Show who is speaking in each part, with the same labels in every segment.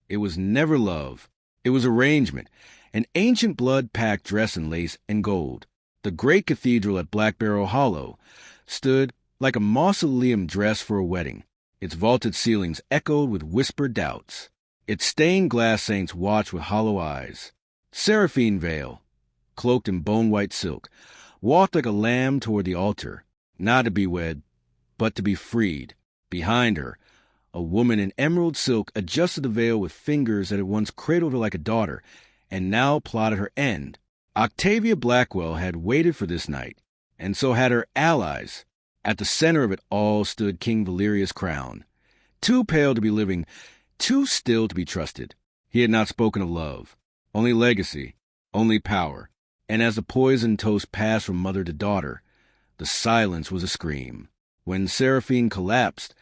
Speaker 1: It was never love. It was arrangement, an ancient blood-packed dress in lace and gold. The great cathedral at Black Barrow Hollow stood like a mausoleum dressed for a wedding. Its vaulted ceilings echoed with whispered doubts. Its stained glass saints watched with hollow eyes. Seraphine Vale, cloaked in bone-white silk, walked like a lamb toward the altar, not to be wed, but to be freed. Behind her, a woman in emerald silk adjusted the veil with fingers that had once cradled her like a daughter, and now plotted her end. Octavia Blackwell had waited for this night, and so had her allies. At the center of it all stood King Valerius' crown. Too pale to be living, too still to be trusted. He had not spoken of love, only legacy, only power. And as the poisoned toast passed from mother to daughter, the silence was a scream. When Seraphine collapsed,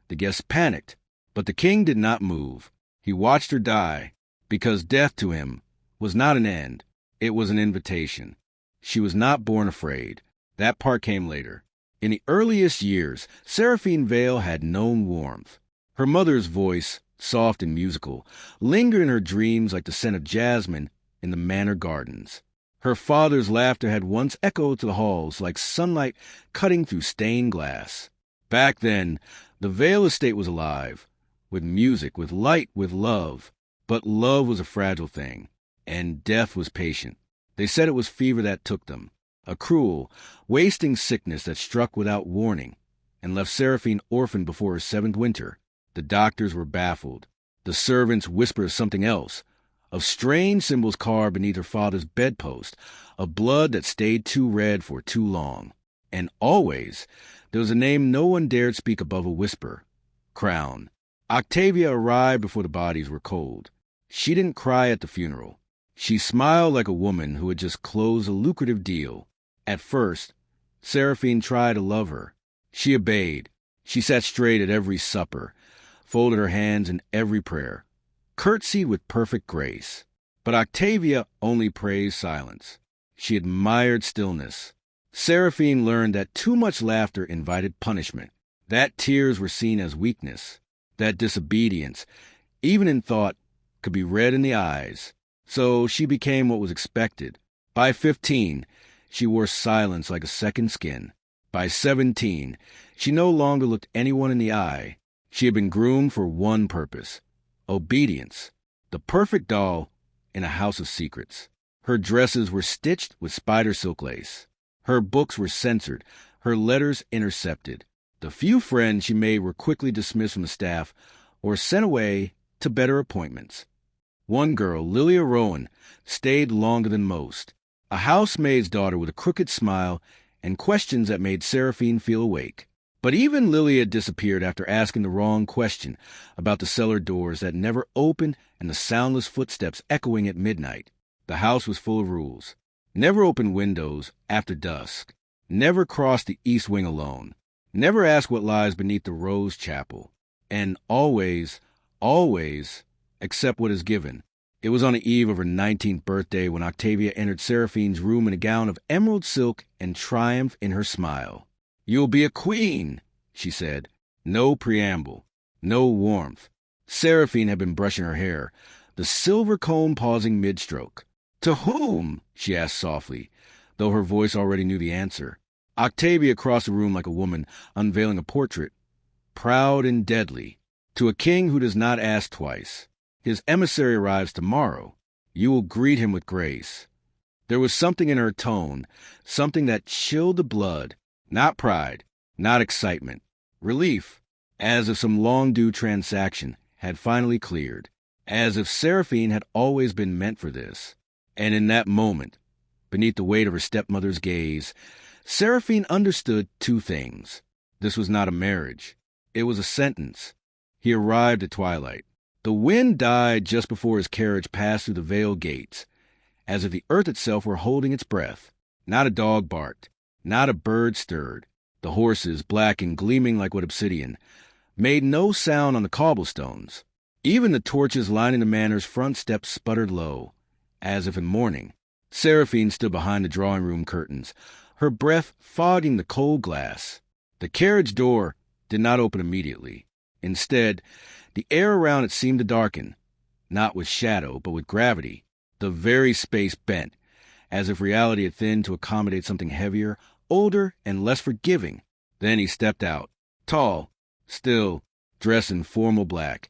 Speaker 1: the guests panicked, but the king did not move. He watched her die, because death to him was not an end. It was an invitation. She was not born afraid. That part came later. In the earliest years, Seraphine Vale had known warmth. Her mother's voice, soft and musical, lingered in her dreams like the scent of jasmine in the manor gardens. Her father's laughter had once echoed to the halls like sunlight cutting through stained glass. Back then, the Vale estate was alive, with music, with light, with love. But love was a fragile thing, and death was patient. They said it was fever that took them, a cruel, wasting sickness that struck without warning and left Seraphine orphaned before her 7th winter. The doctors were baffled. The servants whispered of something else, of strange symbols carved beneath her father's bedpost, of blood that stayed too red for too long. And always, there was a name no one dared speak above a whisper: Crown. Octavia arrived before the bodies were cold. She didn't cry at the funeral. She smiled like a woman who had just closed a lucrative deal. At first, Seraphine tried to love her. She obeyed. She sat straight at every supper, folded her hands in every prayer, curtsied with perfect grace. But Octavia only praised silence. She admired stillness. Seraphine learned that too much laughter invited punishment, that tears were seen as weakness, that disobedience, even in thought, could be read in the eyes. So she became what was expected. By 15, she wore silence like a second skin. By 17, she no longer looked anyone in the eye. She had been groomed for one purpose: obedience. The perfect doll in a house of secrets. Her dresses were stitched with spider silk lace. Her books were censored, her letters intercepted. The few friends she made were quickly dismissed from the staff or sent away to better appointments. One girl, Lilia Rowan, stayed longer than most, a housemaid's daughter with a crooked smile and questions that made Seraphine feel awake. But even Lilia disappeared after asking the wrong question about the cellar doors that never opened and the soundless footsteps echoing at midnight. The house was full of rules. Never open windows after dusk. Never cross the east wing alone. Never ask what lies beneath the rose chapel. And always, always accept what is given. It was on the eve of her 19th birthday when Octavia entered Seraphine's room in a gown of emerald silk and triumph in her smile. "You'll be a queen," she said. No preamble, no warmth. Seraphine had been brushing her hair, the silver comb pausing mid-stroke. "To whom?" she asked softly, though her voice already knew the answer. Octavia crossed the room like a woman unveiling a portrait, proud and deadly. "To a king who does not ask twice. His emissary arrives tomorrow. You will greet him with grace." There was something in her tone, something that chilled the blood. Not pride, not excitement. Relief, as if some long-due transaction had finally cleared. As if Seraphine had always been meant for this. And in that moment, beneath the weight of her stepmother's gaze, Seraphine understood two things. This was not a marriage. It was a sentence. He arrived at twilight. The wind died just before his carriage passed through the Vale gates, as if the earth itself were holding its breath. Not a dog barked. Not a bird stirred. The horses, black and gleaming like wood obsidian, made no sound on the cobblestones. Even the torches lining the manor's front steps sputtered low, as if in mourning. Seraphine stood behind the drawing-room curtains, her breath fogging the cold glass. The carriage door did not open immediately. Instead, the air around it seemed to darken. not with shadow, but with gravity. The very space bent, as if reality had thinned to accommodate something heavier, older, and less forgiving. Then he stepped out, tall, still, dressed in formal black,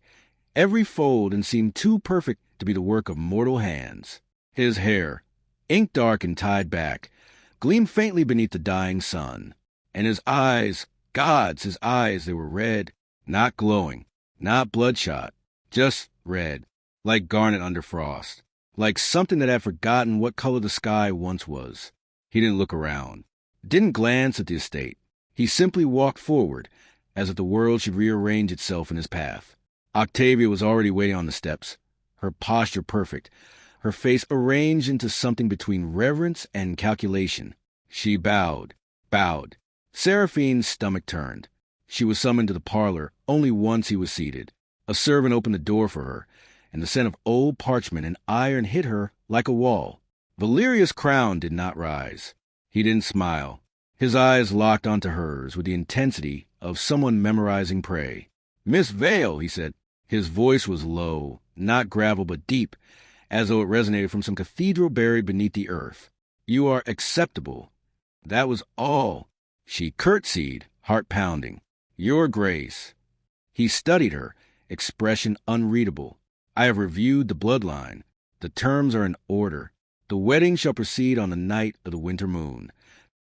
Speaker 1: every fold and seemed too perfect to be the work of mortal hands. His hair, ink-dark and tied back, gleamed faintly beneath the dying sun. And his eyes, gods, his eyes, they were red, not glowing, not bloodshot, just red, like garnet under frost, like something that had forgotten what color the sky once was. He didn't look around, didn't glance at the estate. He simply walked forward, as if the world should rearrange itself in his path. Octavia was already waiting on the steps, her posture perfect, her face arranged into something between reverence and calculation. She bowed. Seraphine's stomach turned. She was summoned to the parlor only once he was seated. A servant opened the door for her, and the scent of old parchment and iron hit her like a wall. Valerius' crown did not rise. He didn't smile. His eyes locked onto hers with the intensity of someone memorizing prey. "Miss Vale," he said. His voice was low, not gravel but deep, as though it resonated from some cathedral buried beneath the earth. "You are acceptable." That was all. She curtsied, heart pounding. "Your Grace." He studied her, expression unreadable. "I have reviewed the bloodline. The terms are in order. The wedding shall proceed on the night of the winter moon.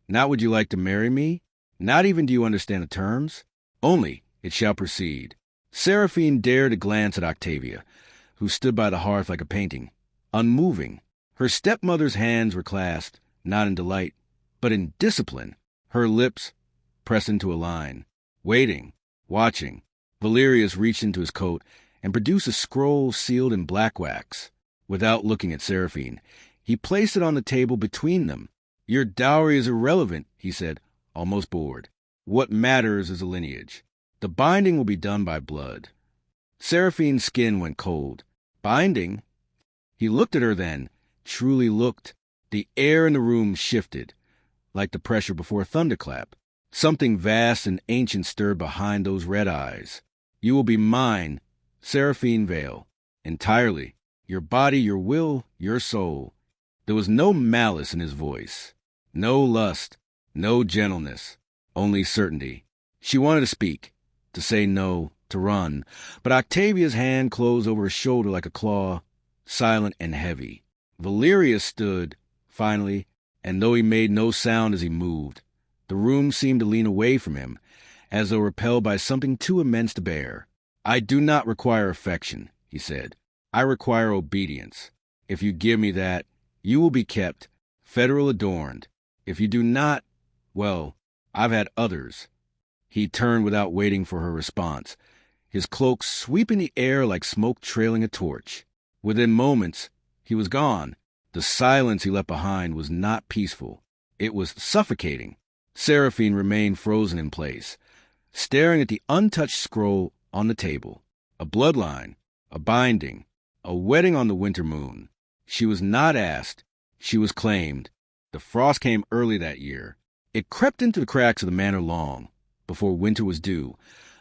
Speaker 1: Not would you like to marry me? Not even do you understand the terms? Only it shall proceed." Seraphine dared to glance at Octavia, who stood by the hearth like a painting, unmoving. Her stepmother's hands were clasped, not in delight, but in discipline. Her lips pressed into a line. Waiting, watching, Valerius reached into his coat and produced a scroll sealed in black wax. Without looking at Seraphine, he placed it on the table between them. "Your dowry is irrelevant," he said, almost bored. "What matters is the lineage. The binding will be done by blood." Seraphine's skin went cold. "Binding?" He looked at her then, truly looked. The air in the room shifted, like the pressure before a thunderclap. Something vast and ancient stirred behind those red eyes. "You will be mine, Seraphine Vale, entirely. Your body, your will, your soul." There was no malice in his voice, no lust, no gentleness, only certainty. She wanted to speak, to say no, to run, but Octavia's hand closed over her shoulder like a claw, silent and heavy. Valerius stood, finally, and though he made no sound as he moved, the room seemed to lean away from him, as though repelled by something too immense to bear. "I do not require affection," he said. "I require obedience. If you give me that, you will be kept, federal adorned. If you do not, well, I've had others." He turned without waiting for her response, his cloak sweeping the air like smoke trailing a torch. Within moments, he was gone. The silence he left behind was not peaceful. It was suffocating. Seraphine remained frozen in place, staring at the untouched scroll on the table. A bloodline, a binding, a wedding on the winter moon. She was not asked. She was claimed. The frost came early that year. It crept into the cracks of the manor long, before winter was due,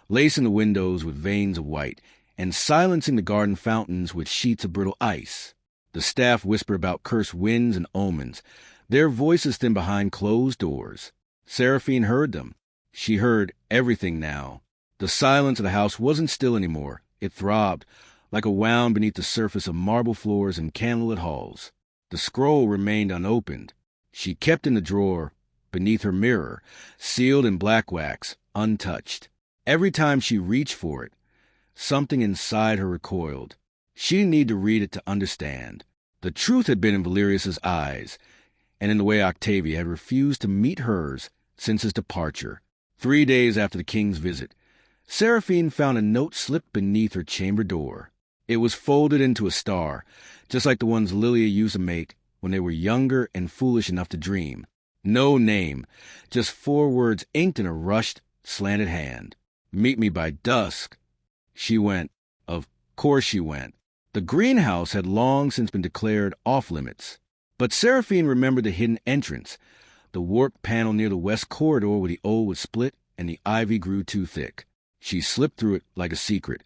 Speaker 1: lacing the windows with veins of white, and silencing the garden fountains with sheets of brittle ice. The staff whispered about cursed winds and omens, their voices thin behind closed doors. Seraphine heard them. She heard everything now. The silence of the house wasn't still anymore. It throbbed, like a wound beneath the surface of marble floors and candlelit halls. The scroll remained unopened. She kept in the drawer, beneath her mirror, sealed in black wax, untouched. Every time she reached for it, something inside her recoiled. She didn't need to read it to understand. The truth had been in Valerius's eyes, and in the way Octavia had refused to meet hers since his departure. 3 days after the king's visit, Seraphine found a note slipped beneath her chamber door. It was folded into a star, just like the ones Lilia used to make when they were younger and foolish enough to dream. No name, just 4 words inked in a rushed, slanted hand. "Meet me by dusk." She went. Of course she went. The greenhouse had long since been declared off-limits. But Seraphine remembered the hidden entrance, the warped panel near the west corridor where the old was split and the ivy grew too thick. She slipped through it like a secret,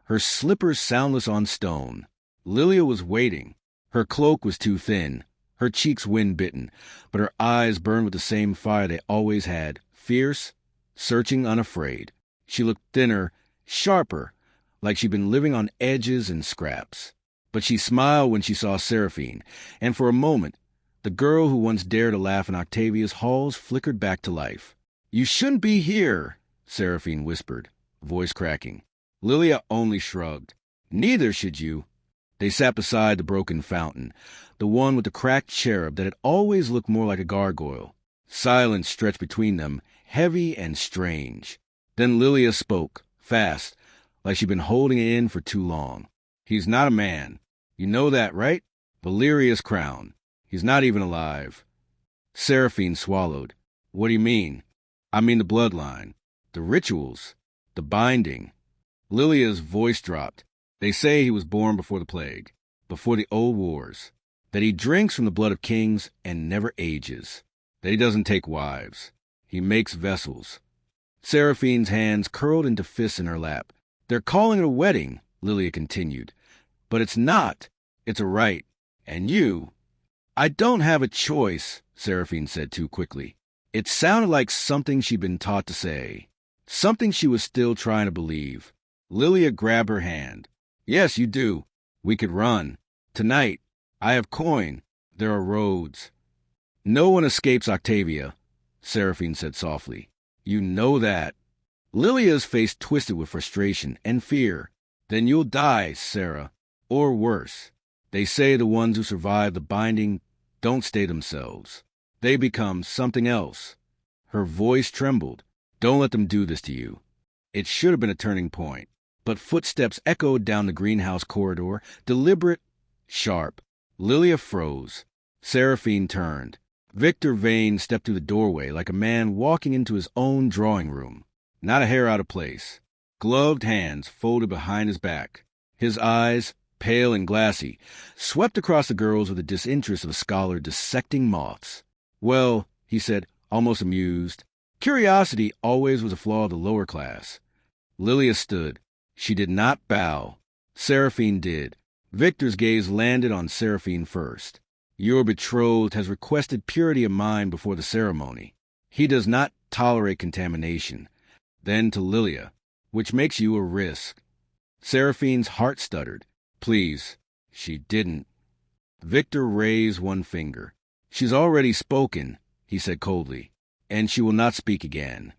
Speaker 1: her slippers soundless on stone. Lilia was waiting. Her cloak was too thin, her cheeks wind-bitten, but her eyes burned with the same fire they always had, fierce, searching, unafraid. She looked thinner, sharper, like she'd been living on edges and scraps. But she smiled when she saw Seraphine, and for a moment, the girl who once dared to laugh in Octavia's halls flickered back to life. "You shouldn't be here," Seraphine whispered, voice cracking. Lilia only shrugged. "Neither should you." They sat beside the broken fountain, the one with the cracked cherub that had always looked more like a gargoyle. Silence stretched between them, heavy and strange. Then Lilia spoke, fast, like she'd been holding it in for too long. "He's not a man. You know that, right? Valeria's crown. He's not even alive." Seraphine swallowed. "What do you mean?" "I mean the bloodline, the rituals, the binding." Lilia's voice dropped. "They say he was born before the plague, before the old wars, that he drinks from the blood of kings and never ages, that he doesn't take wives. He makes vessels." Seraphine's hands curled into fists in her lap. "They're calling it a wedding," Lilia continued. "But it's not. It's a rite. And you—" "I don't have a choice," Seraphine said too quickly. It sounded like something she'd been taught to say, something she was still trying to believe. Lilia grabbed her hand. "Yes, you do. We could run. Tonight. I have coin. There are roads." "No one escapes Octavia," Seraphine said softly. "You know that." Lilia's face twisted with frustration and fear. "Then you'll die, Sarah. Or worse. They say the ones who survive the binding don't stay themselves. They become something else." Her voice trembled. "Don't let them do this to you." It should have been a turning point. But footsteps echoed down the greenhouse corridor, deliberate, sharp. Lilia froze. Seraphine turned. Victor Vane stepped through the doorway like a man walking into his own drawing room. Not a hair out of place. Gloved hands folded behind his back. His eyes, pale and glassy, swept across the girls with the disinterest of a scholar dissecting moths. "Well," he said, almost amused, "curiosity always was a flaw of the lower class." Lilia stood. She did not bow. Seraphine did. Victor's gaze landed on Seraphine first. "Your betrothed has requested purity of mind before the ceremony. He does not tolerate contamination." Then to Lilia, "Which makes you a risk." Seraphine's heart stuttered. "Please." She didn't. Victor raised one finger. "She's already spoken," he said coldly, "and she will not speak again."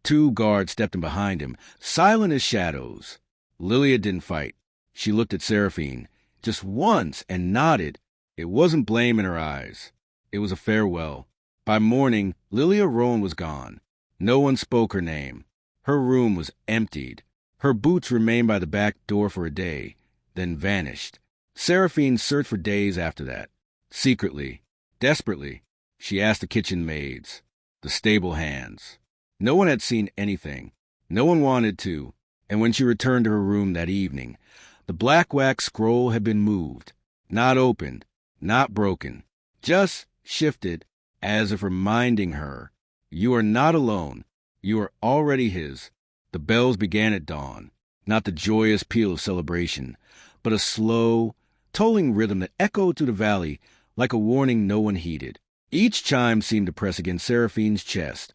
Speaker 1: 2 guards stepped in behind him, silent as shadows. Lilia didn't fight. She looked at Seraphine, just once, and nodded. It wasn't blame in her eyes. It was a farewell. By morning, Lilia Rowan was gone. No one spoke her name. Her room was emptied. Her boots remained by the back door for a day, then vanished. Seraphine searched for days after that. Secretly, desperately, she asked the kitchen maids, the stable hands. No one had seen anything. No one wanted to. And when she returned to her room that evening, the black wax scroll had been moved. Not opened, not broken. Just shifted, as if reminding her, "You are not alone. You are already his." The bells began at dawn. Not the joyous peal of celebration, but a slow, tolling rhythm that echoed through the valley like a warning no one heeded. Each chime seemed to press against Seraphine's chest,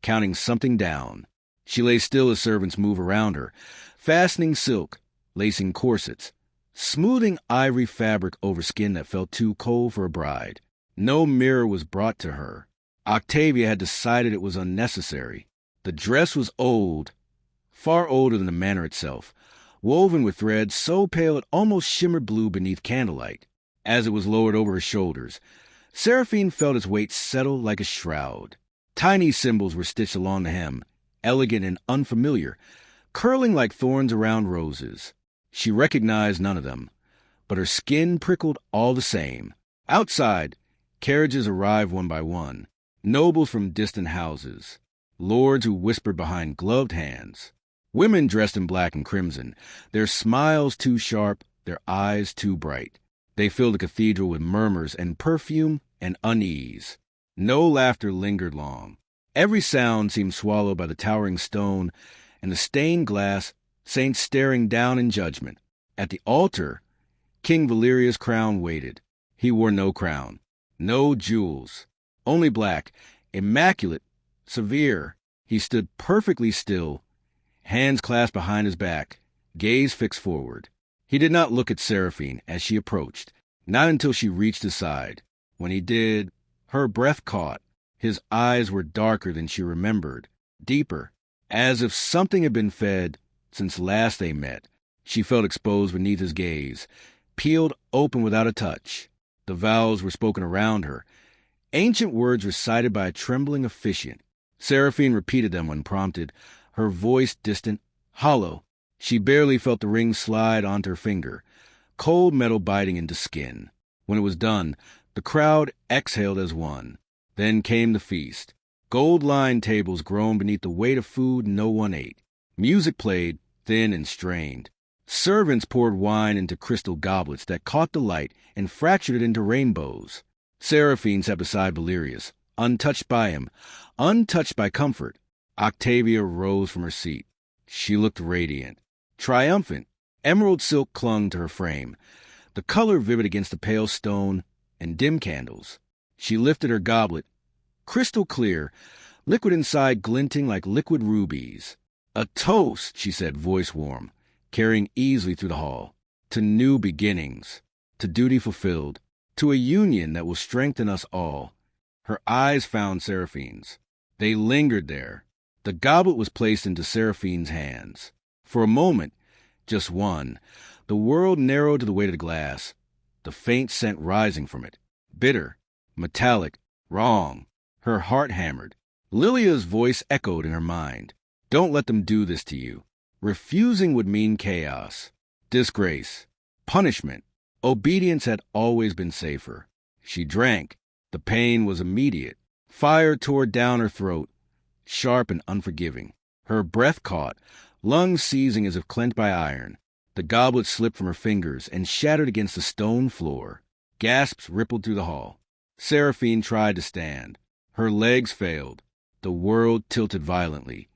Speaker 1: counting something down. She lay still as servants moved around her, fastening silk, lacing corsets, smoothing ivory fabric over skin that felt too cold for a bride. No mirror was brought to her. Octavia had decided it was unnecessary. The dress was old, far older than the manor itself, woven with threads so pale it almost shimmered blue beneath candlelight. As it was lowered over her shoulders, Seraphine felt its weight settle like a shroud. Tiny symbols were stitched along the hem, elegant and unfamiliar, curling like thorns around roses. She recognized none of them, but her skin prickled all the same. Outside, carriages arrived one by one, nobles from distant houses, lords who whispered behind gloved hands, women dressed in black and crimson, their smiles too sharp, their eyes too bright. They filled the cathedral with murmurs and perfume and unease. No laughter lingered long. Every sound seemed swallowed by the towering stone and the stained glass, saints staring down in judgment. At the altar, King Valerius' crown waited. He wore no crown, no jewels, only black, immaculate, severe. He stood perfectly still, hands clasped behind his back, gaze fixed forward. He did not look at Seraphine as she approached, not until she reached his side. When he did, her breath caught. His eyes were darker than she remembered, deeper, as if something had been fed since last they met. She felt exposed beneath his gaze, peeled open without a touch. The vows were spoken around her, ancient words recited by a trembling officiant. Seraphine repeated them unprompted, her voice distant, hollow. She barely felt the ring slide onto her finger, cold metal biting into skin. When it was done, the crowd exhaled as one. Then came the feast. Gold-lined tables groaned beneath the weight of food no one ate. Music played, thin and strained. Servants poured wine into crystal goblets that caught the light and fractured it into rainbows. Seraphine sat beside Valerius, untouched by him, untouched by comfort. Octavia rose from her seat. She looked radiant, triumphant. Emerald silk clung to her frame, the color vivid against the pale stone and dim candles. She lifted her goblet, crystal clear, liquid inside glinting like liquid rubies. "A toast," she said, voice warm, carrying easily through the hall, "to new beginnings, to duty fulfilled, to a union that will strengthen us all." Her eyes found Seraphine's. They lingered there. The goblet was placed into Seraphine's hands. For a moment, just one, the world narrowed to the weight of the glass, the faint scent rising from it. Bitter, metallic, wrong. Her heart hammered. Lilia's voice echoed in her mind. "Don't let them do this to you." Refusing would mean chaos, disgrace, punishment. Obedience had always been safer. She drank. The pain was immediate. Fire tore down her throat, sharp and unforgiving. Her breath caught, lungs seizing as if clenched by iron. The goblet slipped from her fingers and shattered against the stone floor. Gasps rippled through the hall. Seraphine tried to stand. Her legs failed. The world tilted violently,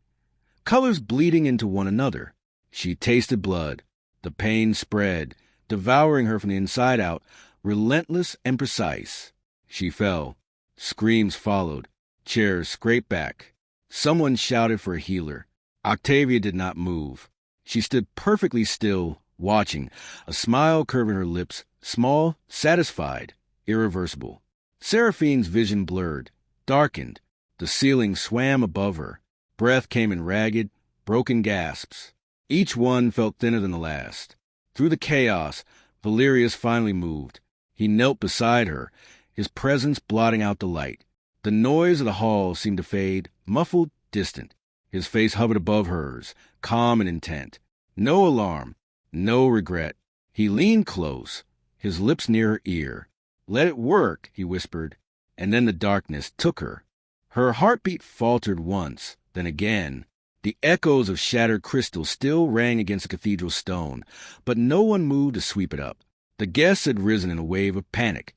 Speaker 1: colors bleeding into one another. She tasted blood. The pain spread, devouring her from the inside out, relentless and precise. She fell. Screams followed. Chairs scraped back. Someone shouted for a healer. Octavia did not move. She stood perfectly still, watching, a smile curving her lips, small, satisfied, irreversible. Seraphine's vision blurred, darkened. The ceiling swam above her. Breath came in ragged, broken gasps. Each one felt thinner than the last. Through the chaos, Valerius finally moved. He knelt beside her, his presence blotting out the light. The noise of the hall seemed to fade, muffled, distant. His face hovered above hers, calm and intent. No alarm, no regret. He leaned close, his lips near her ear. "Let it work," he whispered, and then the darkness took her. Her heartbeat faltered once, then again. The echoes of shattered crystal still rang against the cathedral stone, but no one moved to sweep it up. The guests had risen in a wave of panic.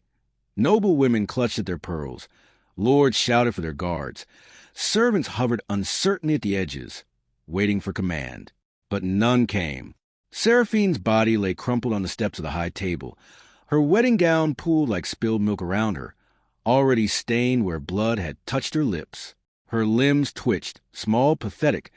Speaker 1: Noble women clutched at their pearls. Lords shouted for their guards. Servants hovered uncertainly at the edges, waiting for command. But none came. Seraphine's body lay crumpled on the steps of the high table. Her wedding gown pooled like spilled milk around her, already stained where blood had touched her lips. Her limbs twitched, small, pathetic,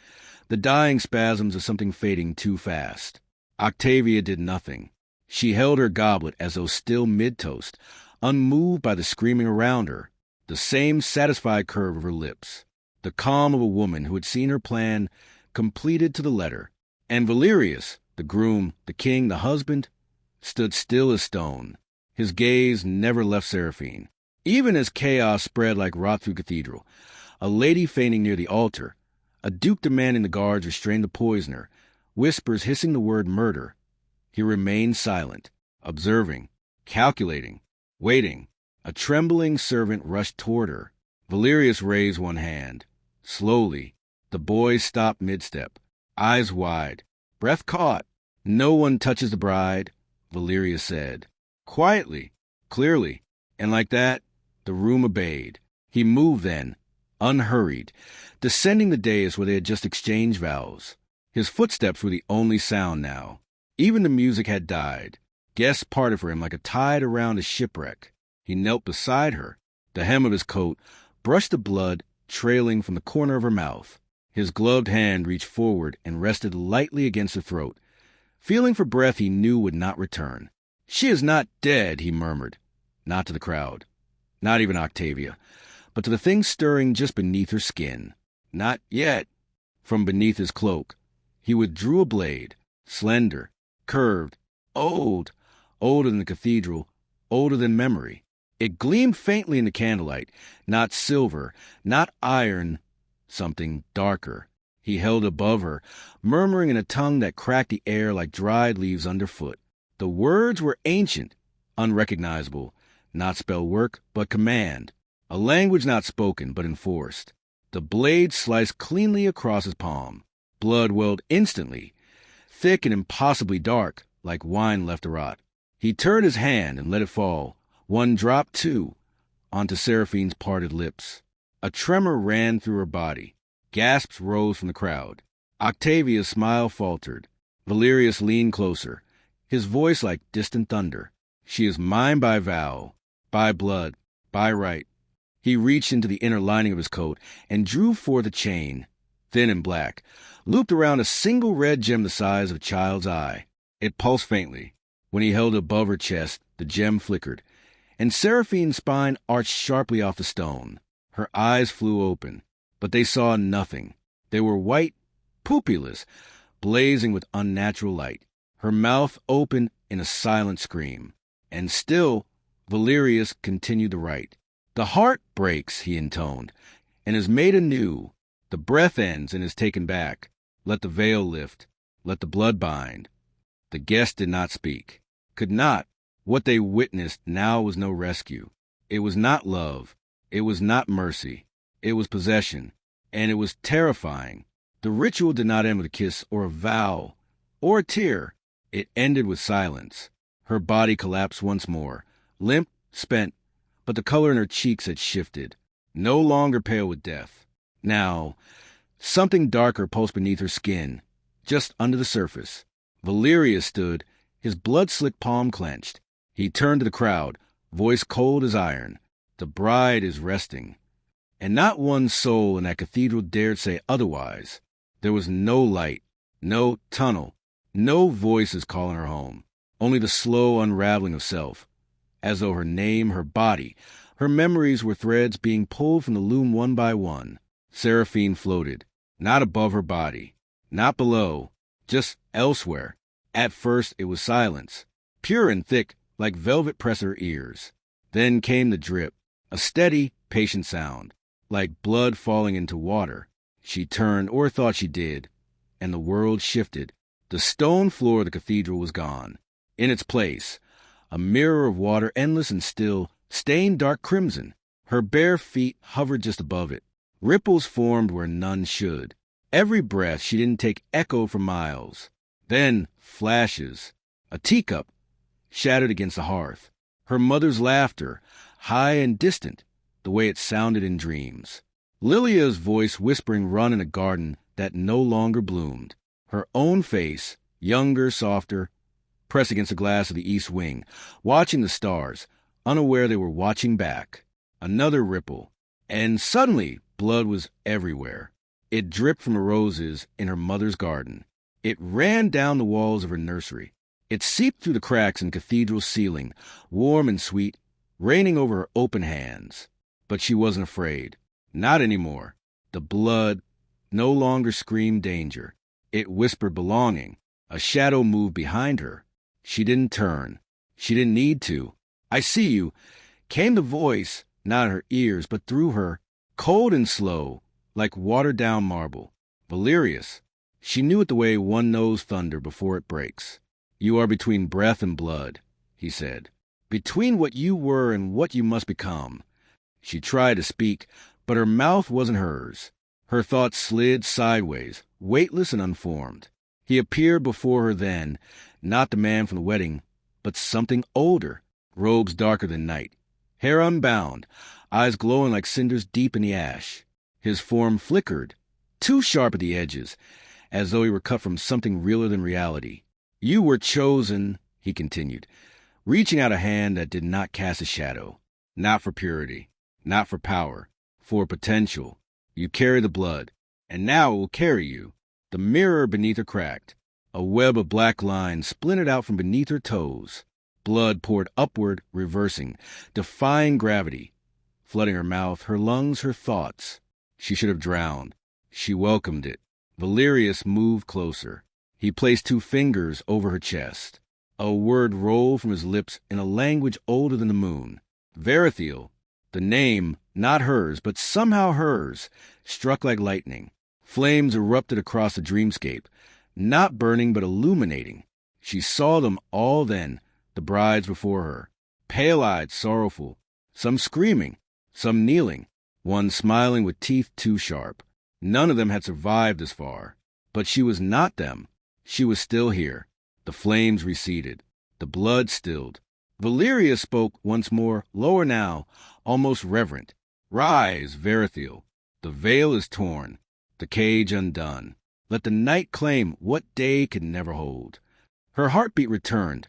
Speaker 1: the dying spasms of something fading too fast. Octavia did nothing. She held her goblet as though still mid-toast, unmoved by the screaming around her, the same satisfied curve of her lips, the calm of a woman who had seen her plan completed to the letter. And Valerius, the groom, the king, the husband, stood still as stone. His gaze never left Seraphine. Even as chaos spread like rot through cathedral, a lady fainting near the altar, a duke demanding the guards restrain the poisoner, whispers hissing the word murder. He remained silent, observing, calculating, waiting. A trembling servant rushed toward her. Valerius raised one hand. Slowly, the boy stopped mid-step, eyes wide, breath caught. "No one touches the bride," Valerius said. Quietly, clearly, and like that, the room obeyed. He moved then, unhurried, descending the dais where they had just exchanged vows. His footsteps were the only sound now. Even the music had died. Guests parted for him like a tide around a shipwreck. He knelt beside her. The hem of his coat brushed the blood trailing from the corner of her mouth. His gloved hand reached forward and rested lightly against her throat. Feeling for breath he knew would not return. "She is not dead," he murmured. Not to the crowd. Not even Octavia. But to the thing stirring just beneath her skin. "Not yet." From beneath his cloak, he withdrew a blade, slender, curved, old, older than the cathedral, older than memory. It gleamed faintly in the candlelight, not silver, not iron, something darker. He held above her, murmuring in a tongue that cracked the air like dried leaves underfoot. The words were ancient, unrecognizable, not spell work, but command. A language not spoken, but enforced. The blade sliced cleanly across his palm. Blood welled instantly, thick and impossibly dark, like wine left to rot. He turned his hand and let it fall. One drop, two, onto Seraphine's parted lips. A tremor ran through her body. Gasps rose from the crowd. Octavia's smile faltered. Valerius leaned closer, his voice like distant thunder. "She is mine by vow, by blood, by right." He reached into the inner lining of his coat and drew forth a chain, thin and black, looped around a single red gem the size of a child's eye. It pulsed faintly. When he held it above her chest, the gem flickered, and Seraphine's spine arched sharply off the stone. Her eyes flew open, but they saw nothing. They were white, pupilless, blazing with unnatural light. Her mouth opened in a silent scream. And still, Valerius continued to write. "The heart breaks," he intoned, "and is made anew. The breath ends and is taken back. Let the veil lift. Let the blood bind." The guests did not speak. Could not. What they witnessed now was no rescue. It was not love. It was not mercy. It was possession. And it was terrifying. The ritual did not end with a kiss or a vow or a tear. It ended with silence. Her body collapsed once more, limp, spent, but the color in her cheeks had shifted. No longer pale with death. Now, something darker pulsed beneath her skin, just under the surface. Valerius stood, his blood-slicked palm clenched. He turned to the crowd, voice cold as iron. "The bride is resting." And not one soul in that cathedral dared say otherwise. There was no light, no tunnel, no voices calling her home. Only the slow unraveling of self, as though her name, her body, her memories were threads being pulled from the loom one by one. Seraphine floated, not above her body, not below, just elsewhere. At first it was silence, pure and thick, like velvet pressed her ears. Then came the drip, a steady, patient sound, like blood falling into water. She turned, or thought she did, and the world shifted. The stone floor of the cathedral was gone. In its place, a mirror of water, endless and still, stained dark crimson. Her bare feet hovered just above it. Ripples formed where none should. Every breath she didn't take echoed for miles. Then flashes. A teacup shattered against the hearth. Her mother's laughter, high and distant, the way it sounded in dreams. Lilia's voice whispering run in a garden that no longer bloomed. Her own face, younger, softer, pressed against the glass of the east wing, watching the stars, unaware they were watching back. Another ripple, and suddenly blood was everywhere. It dripped from the roses in her mother's garden. It ran down the walls of her nursery. It seeped through the cracks in the cathedral's ceiling, warm and sweet, raining over her open hands. But she wasn't afraid. Not anymore. The blood no longer screamed danger. It whispered belonging. A shadow moved behind her. She didn't turn. She didn't need to. "I see you," came the voice, not in her ears, but through her, cold and slow, like watered-down marble. Valerius. She knew it the way one knows thunder before it breaks. "You are between breath and blood," he said. "Between what you were and what you must become." She tried to speak, but her mouth wasn't hers. Her thoughts slid sideways, weightless and unformed. He appeared before her then, not the man from the wedding, but something older, robes darker than night, hair unbound, eyes glowing like cinders deep in the ash. His form flickered, too sharp at the edges, as though he were cut from something realer than reality. "You were chosen," he continued, reaching out a hand that did not cast a shadow. Not for purity, not for power, for potential. You carry the blood, and now it will carry you. The mirror beneath her cracked. A web of black lines splintered out from beneath her toes. Blood poured upward, reversing, defying gravity, flooding her mouth, her lungs, her thoughts. She should have drowned. She welcomed it. Valerius moved closer. He placed 2 fingers over her chest. A word rolled from his lips in a language older than the moon. Verithiel, the name, not hers, but somehow hers, struck like lightning. Flames erupted across the dreamscape, not burning but illuminating. She saw them all then, the brides before her, pale-eyed, sorrowful, some screaming, some kneeling, one smiling with teeth too sharp. None of them had survived this far, but she was not them. She was still here. The flames receded. The blood stilled. Valerius spoke once more, lower now, almost reverent. Rise, Verithiel. The veil is torn, the cage undone. Let the night claim what day could never hold. Her heartbeat returned,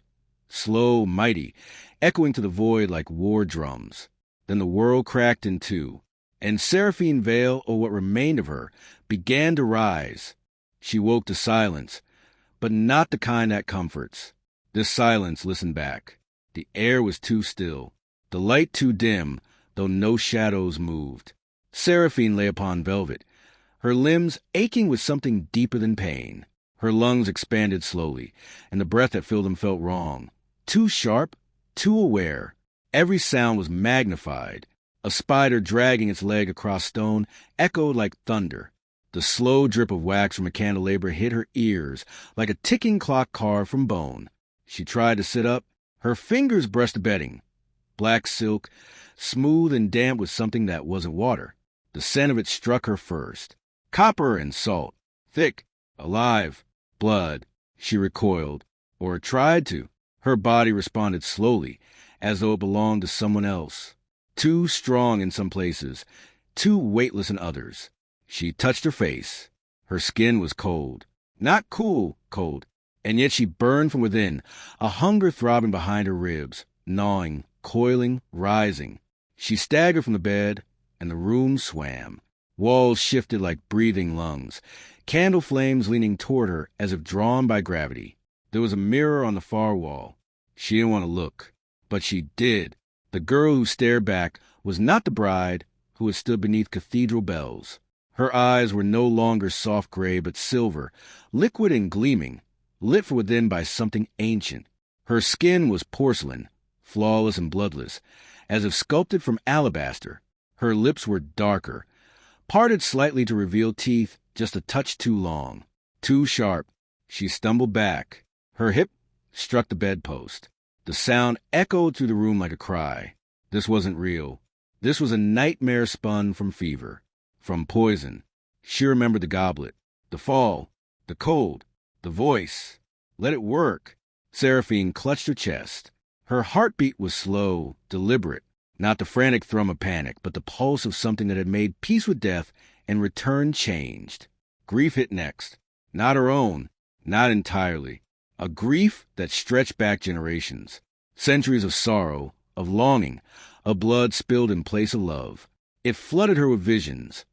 Speaker 1: slow, mighty, echoing to the void like war drums. Then the world cracked in 2, and Seraphine Vale, or what remained of her, began to rise. She woke to silence, but not the kind that comforts. This silence listened back. The air was too still, the light too dim, though no shadows moved. Seraphine lay upon velvet, her limbs aching with something deeper than pain. Her lungs expanded slowly, and the breath that filled them felt wrong. Too sharp, too aware. Every sound was magnified. A spider dragging its leg across stone echoed like thunder. The slow drip of wax from a candelabra hit her ears like a ticking clock carved from bone. She tried to sit up. Her fingers brushed the bedding. Black silk, smooth and damp with something that wasn't water. The scent of it struck her first. Copper and salt. Thick, alive. Blood. She recoiled, or tried to. Her body responded slowly, as though it belonged to someone else. Too strong in some places, too weightless in others. She touched her face. Her skin was cold. Not cool, cold. And yet she burned from within, a hunger throbbing behind her ribs, gnawing, coiling, rising. She staggered from the bed, and the room swam. Walls shifted like breathing lungs, candle flames leaning toward her as if drawn by gravity. There was a mirror on the far wall. She didn't want to look, but she did. The girl who stared back was not the bride who had stood beneath cathedral bells. Her eyes were no longer soft gray but silver, liquid and gleaming, lit from within by something ancient. Her skin was porcelain, flawless and bloodless, as if sculpted from alabaster. Her lips were darker, parted slightly to reveal teeth just a touch too long, too sharp. She stumbled back. Her hip struck the bedpost. The sound echoed through the room like a cry. This wasn't real. This was a nightmare spun from fever, from poison. She remembered the goblet, the fall, the cold, the voice. Let it work. Seraphine clutched her chest. Her heartbeat was slow, deliberate, not the frantic thrum of panic, but the pulse of something that had made peace with death and returned changed. Grief hit next. Not her own, not entirely. A grief that stretched back generations. Centuries of sorrow, of longing, of blood spilled in place of love. It flooded her with visions.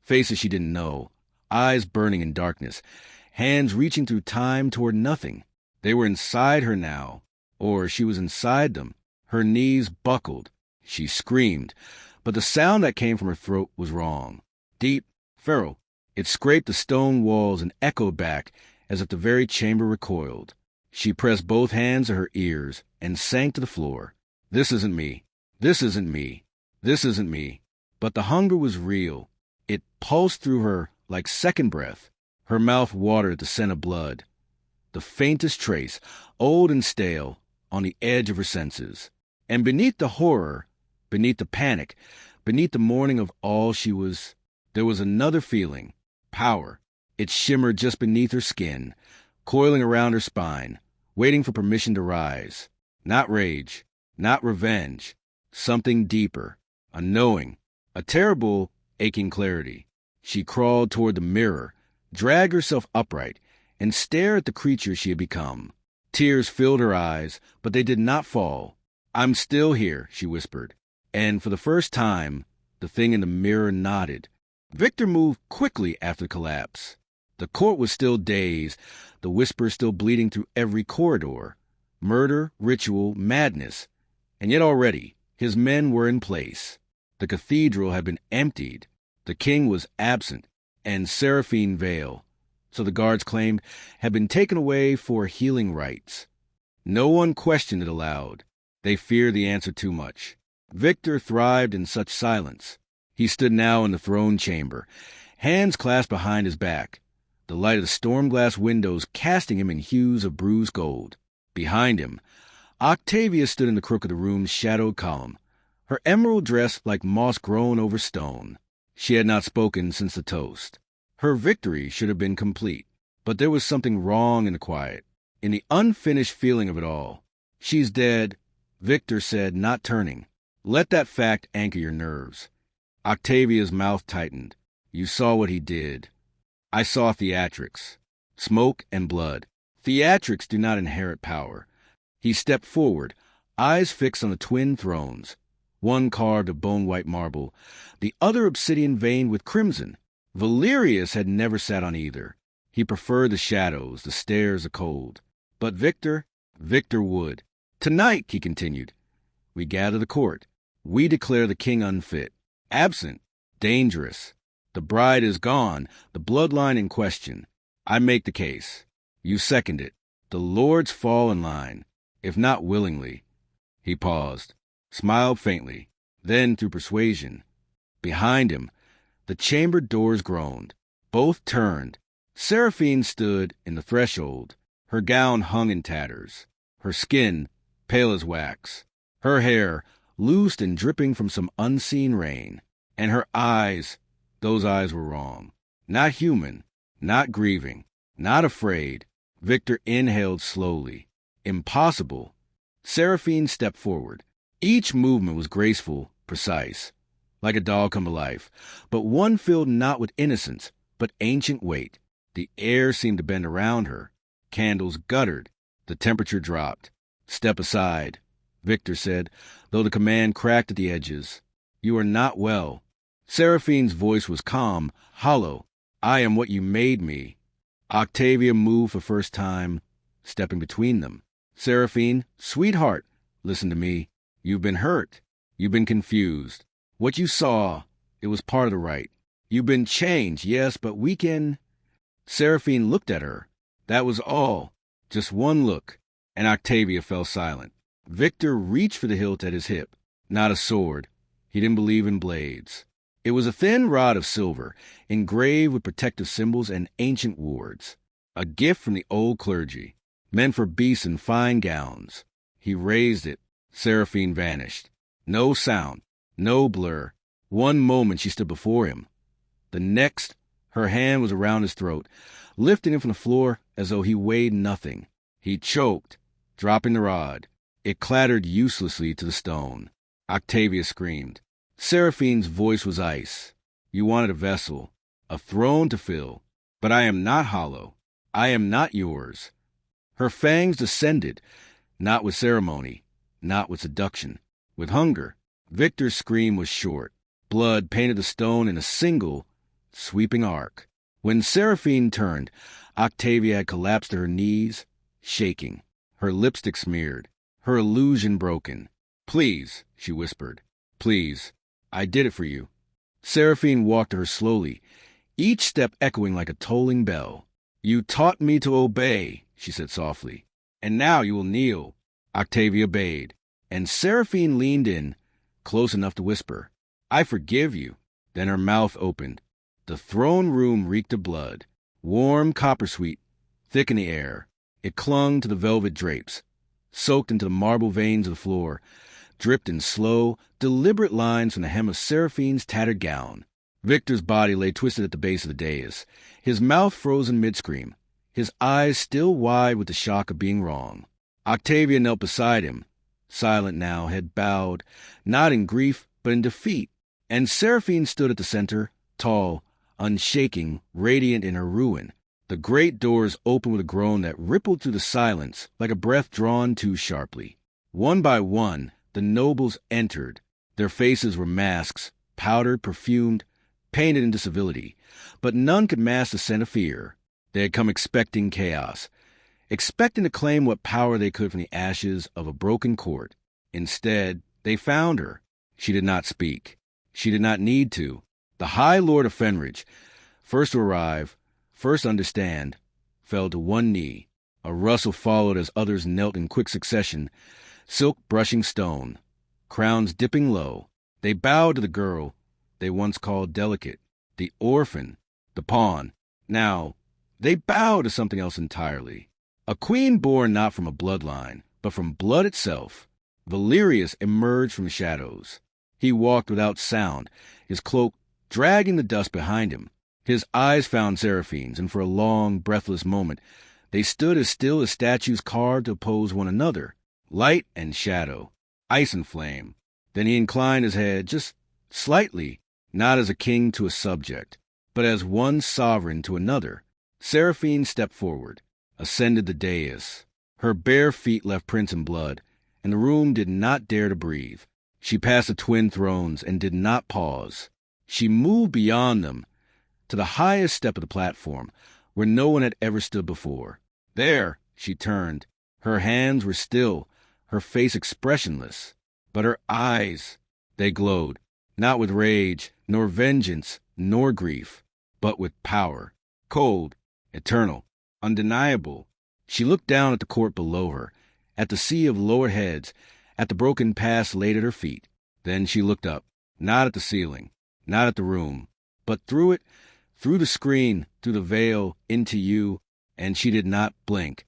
Speaker 1: Faces she didn't know, eyes burning in darkness, hands reaching through time toward nothing. They were inside her now, or she was inside them. Her knees buckled. She screamed, but the sound that came from her throat was wrong. Deep, feral. It scraped the stone walls and echoed back as if the very chamber recoiled. She pressed both hands to her ears and sank to the floor. This isn't me. This isn't me. This isn't me. But the hunger was real. It pulsed through her like second breath. Her mouth watered at the scent of blood. The faintest trace, old and stale, on the edge of her senses. And beneath the horror, beneath the panic, beneath the mourning of all she was, there was another feeling. Power. It shimmered just beneath her skin, coiling around her spine, waiting for permission to rise. Not rage, not revenge. Something deeper. A knowing. A terrible, aching clarity. She crawled toward the mirror, dragged herself upright, and stared at the creature she had become. Tears filled her eyes, but they did not fall. "I'm still here," she whispered. And for the first time, the thing in the mirror nodded. Victor moved quickly after the collapse. The court was still dazed, the whisper still bleeding through every corridor. Murder, ritual, madness. And yet already, his men were in place. The cathedral had been emptied. The king was absent, and Seraphine Vale, so the guards claimed, had been taken away for healing rites. No one questioned it aloud. They feared the answer too much. Victor thrived in such silence. He stood now in the throne chamber, hands clasped behind his back, the light of the storm-glass windows casting him in hues of bruised gold. Behind him, Octavia stood in the crook of the room's shadowed column, her emerald dress like moss grown over stone. She had not spoken since the toast. Her victory should have been complete, but there was something wrong in the quiet, in the unfinished feeling of it all. "She's dead," Victor said, not turning. "Let that fact anchor your nerves." Octavia's mouth tightened. "You saw what he did." "I saw theatrics. Smoke and blood. Theatrics do not inherit power." He stepped forward, eyes fixed on the twin thrones, one carved of bone-white marble, the other obsidian veined with crimson. Valerius had never sat on either. He preferred the shadows, the stares, the cold. But Victor would. "Tonight," he continued, "we gather the court. We declare the king unfit, absent, dangerous. The bride is gone, the bloodline in question. I make the case. You second it. The lords fall in line, if not willingly." He paused, smiled faintly, then through persuasion. Behind him, the chamber doors groaned. Both turned. Seraphine stood in the threshold. Her gown hung in tatters, her skin pale as wax, her hair loosed and dripping from some unseen rain. And her eyes, those eyes were wrong. Not human, not grieving, not afraid. Victor inhaled slowly. Impossible. Seraphine stepped forward. Each movement was graceful, precise, like a doll come to life, but one filled not with innocence, but ancient weight. The air seemed to bend around her. Candles guttered. The temperature dropped. "Step aside," Victor said, though the command cracked at the edges. "You are not well." Seraphine's voice was calm, hollow. "I am what you made me." Octavia moved for first time, stepping between them. "Seraphine, sweetheart, listen to me. You've been hurt. You've been confused. What you saw, it was part of the rite. You've been changed, yes, but we can—" Seraphine looked at her. That was all. Just one look, and Octavia fell silent. Victor reached for the hilt at his hip. Not a sword. He didn't believe in blades. It was a thin rod of silver, engraved with protective symbols and ancient wards. A gift from the old clergy, meant for beasts in fine gowns. He raised it. Seraphine vanished. No sound, no blur. One moment she stood before him. The next, her hand was around his throat, lifting him from the floor as though he weighed nothing. He choked, dropping the rod. It clattered uselessly to the stone. Octavia screamed. Seraphine's voice was ice. "You wanted a vessel, a throne to fill, but I am not hollow. I am not yours." Her fangs descended, not with ceremony, not with seduction, with hunger. Victor's scream was short. Blood painted the stone in a single, sweeping arc. When Seraphine turned, Octavia had collapsed to her knees, shaking, her lipstick smeared, her illusion broken. "Please," she whispered. "Please. I did it for you." Seraphine walked to her slowly, each step echoing like a tolling bell. "You taught me to obey," she said softly. "And now you will kneel." Octavia obeyed, and Seraphine leaned in, close enough to whisper, "I forgive you." Then her mouth opened. The throne room reeked of blood, warm copper-sweet, thick in the air. It clung to the velvet drapes, soaked into the marble veins of the floor, dripped in slow, deliberate lines from the hem of Seraphine's tattered gown. Victor's body lay twisted at the base of the dais, his mouth frozen mid-scream, his eyes still wide with the shock of being wrong. Octavia knelt beside him, silent now, head bowed, not in grief, but in defeat. And Seraphine stood at the center, tall, unshaking, radiant in her ruin. The great doors opened with a groan that rippled through the silence like a breath drawn too sharply. One by one, the nobles entered. Their faces were masks, powdered, perfumed, painted into civility, but none could mask the scent of fear. They had come expecting chaos, expecting to claim what power they could from the ashes of a broken court. Instead, they found her. She did not speak. She did not need to. The High Lord of Fenridge, first to arrive, first understand, fell to one knee. A rustle followed as others knelt in quick succession, silk brushing stone, crowns dipping low. They bowed to the girl they once called delicate, the orphan, the pawn. Now, they bowed to something else entirely. A queen born not from a bloodline, but from blood itself. Valerius emerged from the shadows. He walked without sound, his cloak dragging the dust behind him. His eyes found Seraphine's, and for a long, breathless moment, they stood as still as statues carved to oppose one another, light and shadow, ice and flame. Then he inclined his head just slightly, not as a king to a subject, but as one sovereign to another. Seraphine stepped forward, ascended the dais. Her bare feet left prints in blood, and the room did not dare to breathe. She passed the twin thrones and did not pause. She moved beyond them, to the highest step of the platform, where no one had ever stood before. There, she turned. Her hands were still, her face expressionless. But her eyes, they glowed, not with rage, nor vengeance, nor grief, but with power. Cold, eternal, undeniable. She looked down at the court below her, at the sea of lowered heads, at the broken past laid at her feet. Then she looked up, not at the ceiling, not at the room, but through it, through the screen, through the veil, into you, and she did not blink.